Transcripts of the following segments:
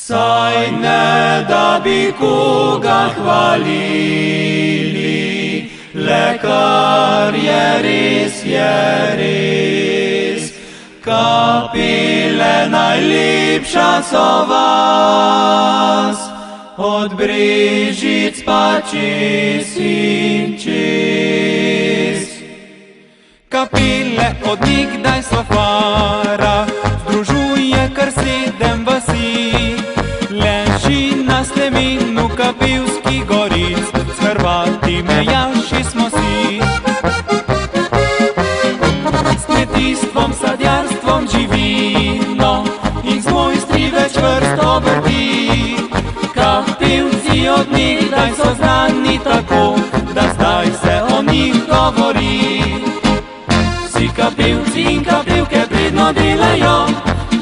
Saj ne da bi koga hvalili, le kar je res, kapile najlepša so vas, od Brežic pa čez in čez. Kapile od nikdaj so fara, združuje kar 7 vasi. Leži na steminu Kapilskih goric, s Hrvati mejaši smo si. S kmetijstvom, sadjarstvom živino in z mojstri več vrst obrti. Kapilci od nikdaj so znani tako, da zdaj se o njih govori. Vsi kapilci in kapilke pridno delajo,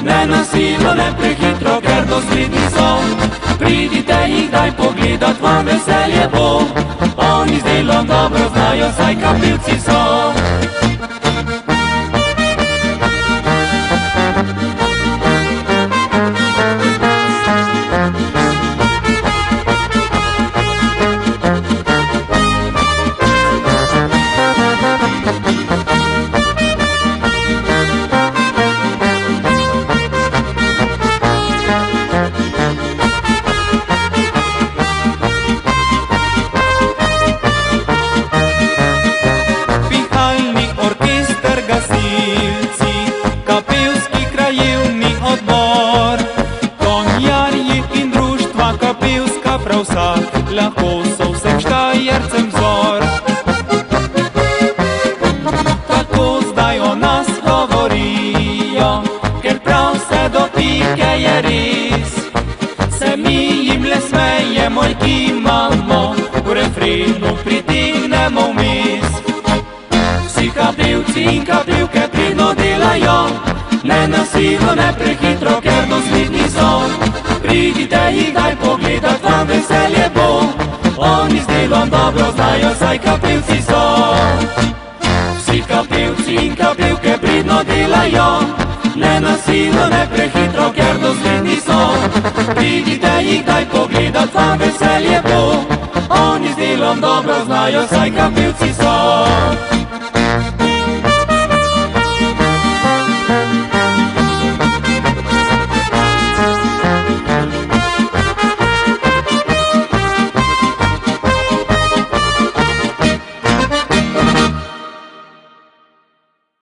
ne na silo, ne prehitro, ker dosledni so. Pridite jih daj pogledat, vam veselje bo, oni z delom dobro znajo, saj kapilci so. Kapilski krajevni odbor, konjarji in društva kapilska prav vsak, lahko so vsem Štajercem vzor. Tako zdaj o nas govorijo, ker prav se dotike je res. Se mi jim le smejemo in kimamo, v refrenu pritignemo vmes. Vsi kapilci in kapilke pridno delajo, ne na silo, ne prehitro, ker dosledni so. Pridite jih daj pogledat, vam veselje bo, oni z delom dobro znajo, saj kapilci so. Vsi kapilci in kapilke pridno delajo, ne na silo, ne prehitro, ker dosledni so. Pridite jih daj pogledat, vam veselje bo, oni z delom dobro znajo, saj kapilci so.